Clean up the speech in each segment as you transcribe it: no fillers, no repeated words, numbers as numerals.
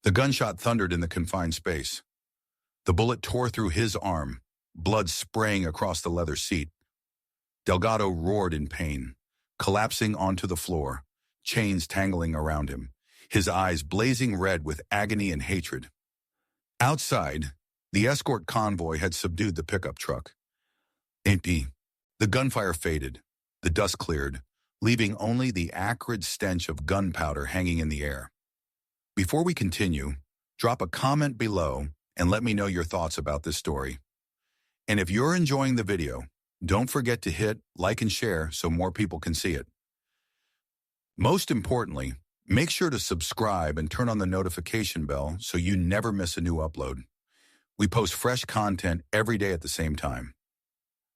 The gunshot thundered in the confined space. The bullet tore through his arm, blood spraying across the leather seat. Delgado roared in pain, collapsing onto the floor, chains tangling around him, his eyes blazing red with agony and hatred. Outside, the escort convoy had subdued the pickup truck. Empty. The gunfire faded, the dust cleared, leaving only the acrid stench of gunpowder hanging in the air. Before we continue, drop a comment below and let me know your thoughts about this story. And if you're enjoying the video, don't forget to hit like and share so more people can see it. Most importantly, make sure to subscribe and turn on the notification bell so you never miss a new upload. We post fresh content every day at the same time.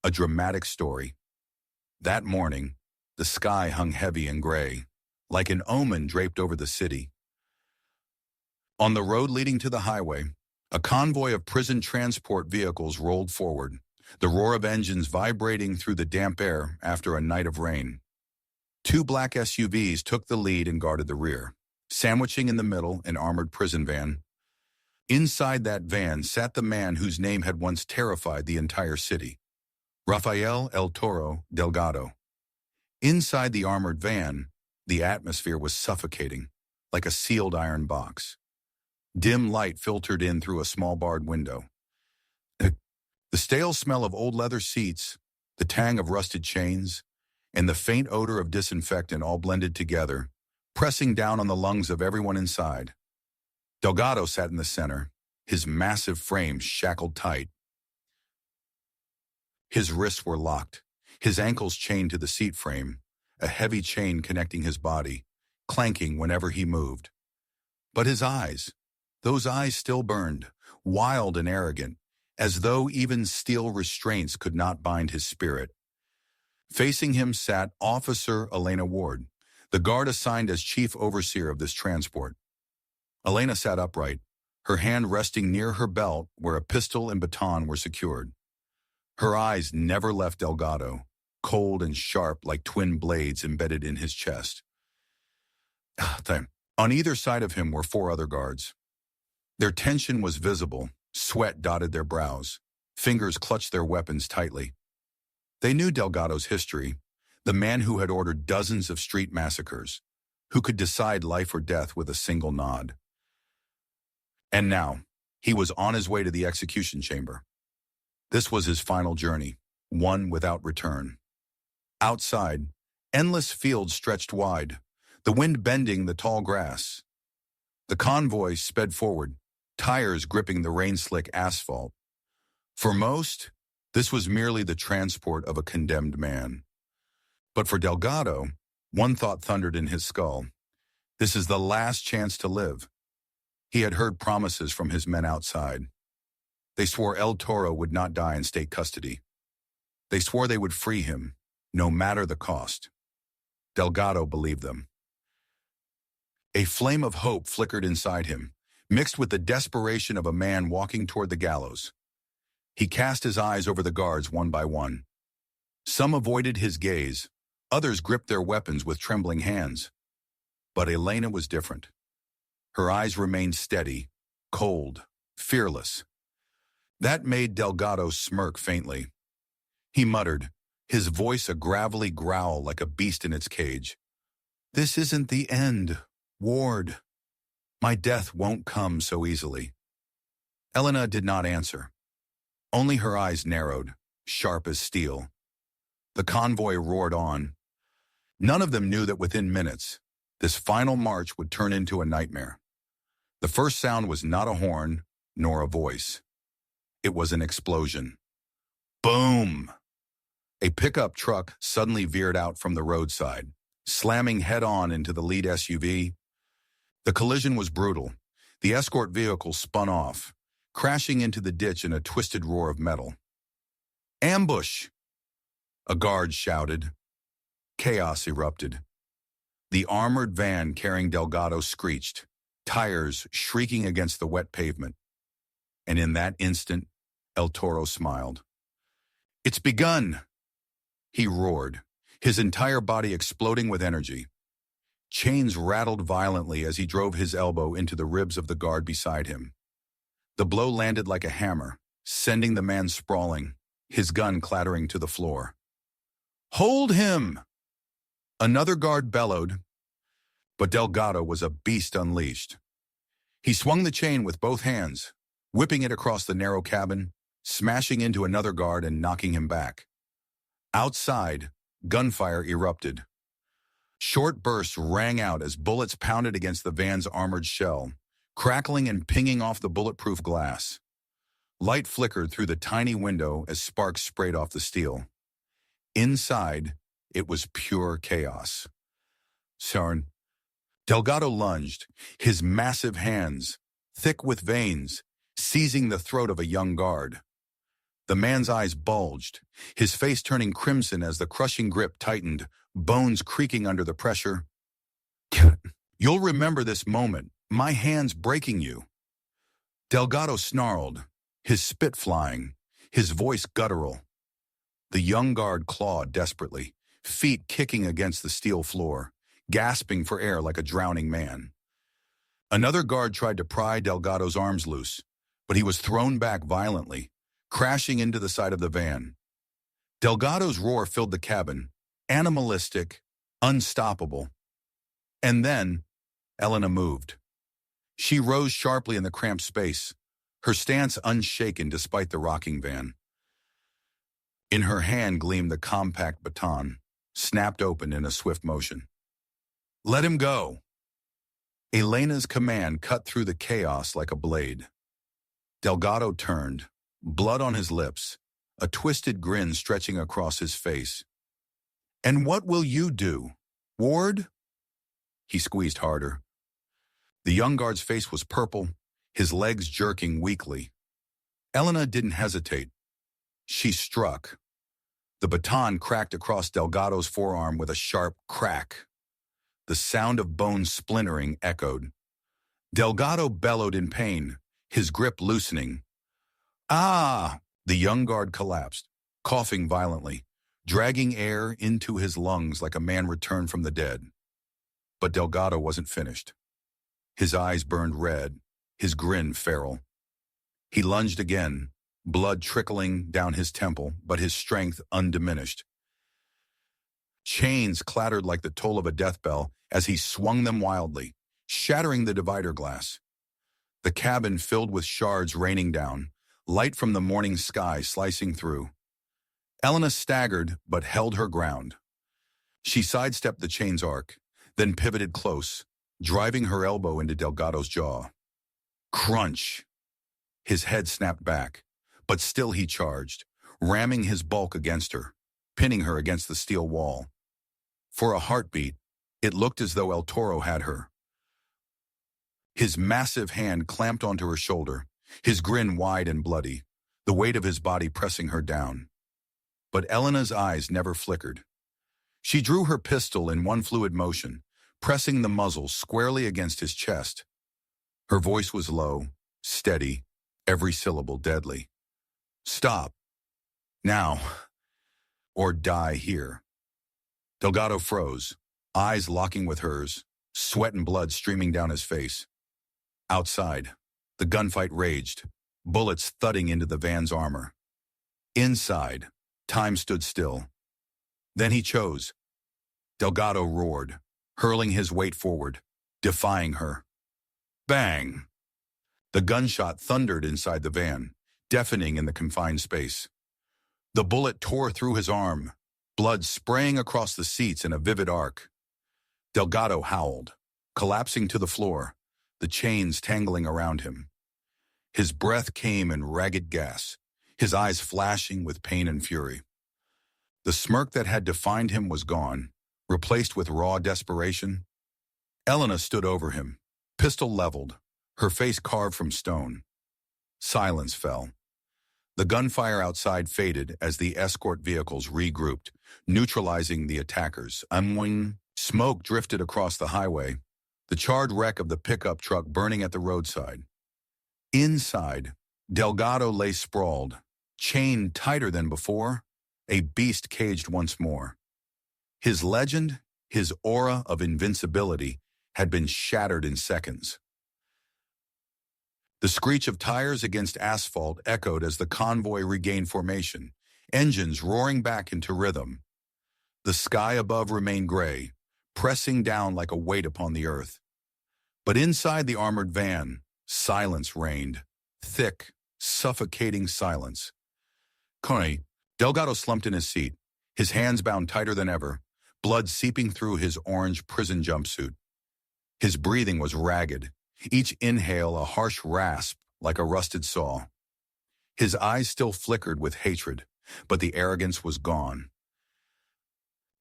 A dramatic story. That morning, the sky hung heavy and gray, like an omen draped over the city. On the road leading to the highway, a convoy of prison transport vehicles rolled forward, the roar of engines vibrating through the damp air after a night of rain. Two black SUVs took the lead and guarded the rear, sandwiching in the middle an armored prison van. Inside that van sat the man whose name had once terrified the entire city, Rafael El Toro Delgado. Inside the armored van, the atmosphere was suffocating, like a sealed iron box. Dim light filtered in through a small barred window. The stale smell of old leather seats, the tang of rusted chains, and the faint odor of disinfectant all blended together, pressing down on the lungs of everyone inside. Delgado sat in the center, his massive frame shackled tight. His wrists were locked, his ankles chained to the seat frame, a heavy chain connecting his body, clanking whenever he moved. But his eyes, those eyes still burned, wild and arrogant, as though even steel restraints could not bind his spirit. Facing him sat Officer Elena Ward, the guard assigned as chief overseer of this transport. Elena sat upright, her hand resting near her belt where a pistol and baton were secured. Her eyes never left Delgado, cold and sharp like twin blades embedded in his chest. On either side of him were four other guards. Their tension was visible, sweat dotted their brows, fingers clutched their weapons tightly. They knew Delgado's history, the man who had ordered dozens of street massacres, who could decide life or death with a single nod. And now, he was on his way to the execution chamber. This was his final journey, one without return. Outside, endless fields stretched wide, the wind bending the tall grass. The convoy sped forward, tires gripping the rain-slick asphalt. For most, this was merely the transport of a condemned man. But for Delgado, one thought thundered in his skull. This is the last chance to live. He had heard promises from his men outside. They swore El Toro would not die in state custody. They swore they would free him, no matter the cost. Delgado believed them. A flame of hope flickered inside him, mixed with the desperation of a man walking toward the gallows. He cast his eyes over the guards one by one. Some avoided his gaze, others gripped their weapons with trembling hands. But Elena was different. Her eyes remained steady, cold, fearless. That made Delgado smirk faintly. He muttered, his voice a gravelly growl like a beast in its cage. "This isn't the end, Ward. My death won't come so easily." Elena did not answer. Only her eyes narrowed, sharp as steel. The convoy roared on. None of them knew that within minutes, this final march would turn into a nightmare. The first sound was not a horn, nor a voice. It was an explosion. Boom! A pickup truck suddenly veered out from the roadside, slamming head-on into the lead SUV. The collision was brutal. The escort vehicle spun off, crashing into the ditch in a twisted roar of metal. "Ambush!" a guard shouted. Chaos erupted. The armored van carrying Delgado screeched, tires shrieking against the wet pavement. And in that instant, El Toro smiled. "It's begun!" He roared, his entire body exploding with energy. Chains rattled violently as he drove his elbow into the ribs of the guard beside him. The blow landed like a hammer, sending the man sprawling, his gun clattering to the floor. "Hold him!" Another guard bellowed, but Delgado was a beast unleashed. He swung the chain with both hands, whipping it across the narrow cabin, smashing into another guard and knocking him back. Outside, gunfire erupted. Short bursts rang out as bullets pounded against the van's armored shell, crackling and pinging off the bulletproof glass. Light flickered through the tiny window as sparks sprayed off the steel. Inside, it was pure chaos. Sarn. Delgado lunged, his massive hands, thick with veins, seizing the throat of a young guard. The man's eyes bulged, his face turning crimson as the crushing grip tightened, bones creaking under the pressure. "You'll remember this moment, my hands breaking you." Delgado snarled, his spit flying, his voice guttural. The young guard clawed desperately, feet kicking against the steel floor, gasping for air like a drowning man. Another guard tried to pry Delgado's arms loose, but he was thrown back violently, crashing into the side of the van. Delgado's roar filled the cabin, animalistic, unstoppable. And then, Elena moved. She rose sharply in the cramped space, her stance unshaken despite the rocking van. In her hand gleamed the compact baton, snapped open in a swift motion. "Let him go." Elena's command cut through the chaos like a blade. Delgado turned, blood on his lips, a twisted grin stretching across his face. "And what will you do, Ward?" He squeezed harder. The young guard's face was purple, his legs jerking weakly. Elena didn't hesitate. She struck. The baton cracked across Delgado's forearm with a sharp crack. The sound of bones splintering echoed. Delgado bellowed in pain, his grip loosening. "Ah!" The young guard collapsed, coughing violently, dragging air into his lungs like a man returned from the dead. But Delgado wasn't finished. His eyes burned red, his grin feral. He lunged again, blood trickling down his temple, but his strength undiminished. Chains clattered like the toll of a death bell as he swung them wildly, shattering the divider glass. The cabin filled with shards raining down, light from the morning sky slicing through. Elena staggered but held her ground. She sidestepped the chain's arc, then pivoted close, driving her elbow into Delgado's jaw. Crunch! His head snapped back, but still he charged, ramming his bulk against her, pinning her against the steel wall. For a heartbeat, it looked as though El Toro had her. His massive hand clamped onto her shoulder, his grin wide and bloody, the weight of his body pressing her down. But Elena's eyes never flickered. She drew her pistol in one fluid motion, pressing the muzzle squarely against his chest. Her voice was low, steady, every syllable deadly. "Stop. Now. Or die here." Delgado froze, eyes locking with hers, sweat and blood streaming down his face. Outside, the gunfight raged, bullets thudding into the van's armor. Inside, time stood still. Then he chose. Delgado roared, hurling his weight forward, defying her. Bang! The gunshot thundered inside the van, deafening in the confined space. The bullet tore through his arm, blood spraying across the seats in a vivid arc. Delgado howled, collapsing to the floor, the chains tangling around him. His breath came in ragged gas, his eyes flashing with pain and fury. The smirk that had defined him was gone, replaced with raw desperation. Elena stood over him, pistol leveled, her face carved from stone. Silence fell. The gunfire outside faded as the escort vehicles regrouped, neutralizing the attackers. Smoke drifted across the highway, the charred wreck of the pickup truck burning at the roadside. Inside, Delgado lay sprawled, chained tighter than before, a beast caged once more. His legend, His aura of invincibility had been shattered in seconds. The screech of tires against asphalt echoed as the convoy regained formation, engines roaring back into rhythm. The sky above remained gray, pressing down like a weight upon the earth. But inside the armored van, silence reigned. Thick, suffocating silence. Delgado slumped in his seat, his hands bound tighter than ever, blood seeping through his orange prison jumpsuit. His breathing was ragged, each inhale a harsh rasp like a rusted saw. His eyes still flickered with hatred, but the arrogance was gone.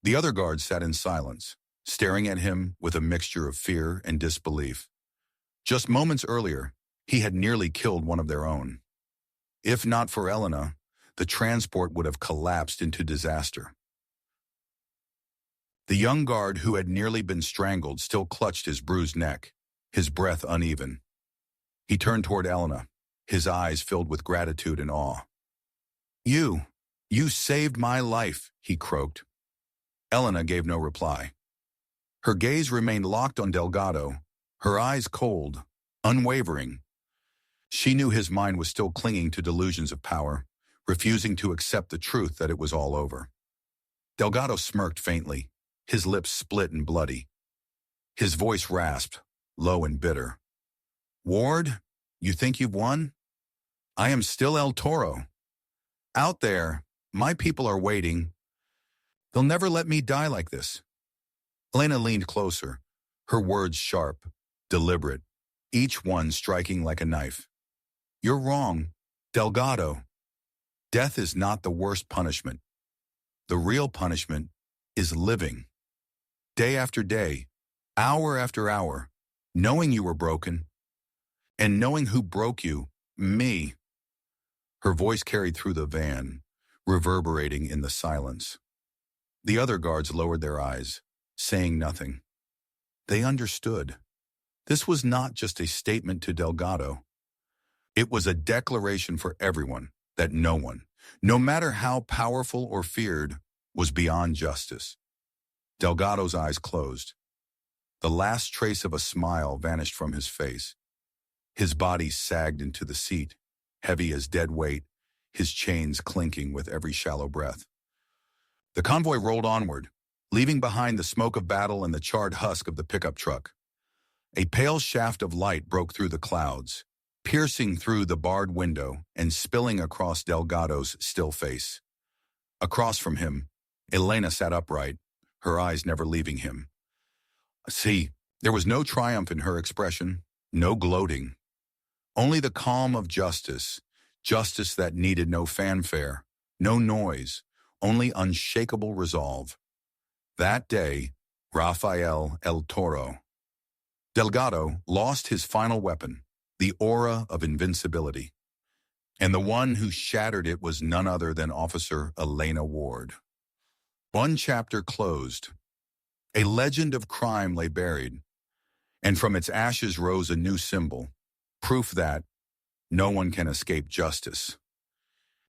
The other guards sat in silence, staring at him with a mixture of fear and disbelief. Just moments earlier, he had nearly killed one of their own. If not for Elena, the transport would have collapsed into disaster. The young guard who had nearly been strangled still clutched his bruised neck, his breath uneven. He turned toward Elena, his eyes filled with gratitude and awe. You saved my life," he croaked. Elena gave no reply. Her gaze remained locked on Delgado, her eyes cold, unwavering. She knew his mind was still clinging to delusions of power, refusing to accept the truth that it was all over. Delgado smirked faintly, his lips split and bloody. His voice rasped, low and bitter. "Ward, you think you've won? I am still El Toro. Out there, my people are waiting. They'll never let me die like this." Elena leaned closer, her words sharp, deliberate, each one striking like a knife. "You're wrong, Delgado. Death is not the worst punishment. The real punishment is living. Day after day, hour after hour, knowing you were broken, and knowing who broke you, me." Her voice carried through the van, reverberating in the silence. The other guards lowered their eyes, saying nothing. They understood. This was not just a statement to Delgado. It was a declaration for everyone that no one, no matter how powerful or feared, was beyond justice. Delgado's eyes closed. The last trace of a smile vanished from his face. His body sagged into the seat, heavy as dead weight, his chains clinking with every shallow breath. The convoy rolled onward, leaving behind the smoke of battle and the charred husk of the pickup truck. A pale shaft of light broke through the clouds, piercing through the barred window and spilling across Delgado's still face. Across from him, Elena sat upright, her eyes never leaving him. See, there was no triumph in her expression, no gloating. Only the calm of justice, justice that needed no fanfare, no noise, only unshakable resolve. That day, Rafael El Toro. Delgado lost his final weapon, the aura of invincibility. And the one who shattered it was none other than Officer Elena Ward. One chapter closed. A legend of crime lay buried, and from its ashes rose a new symbol, proof that no one can escape justice.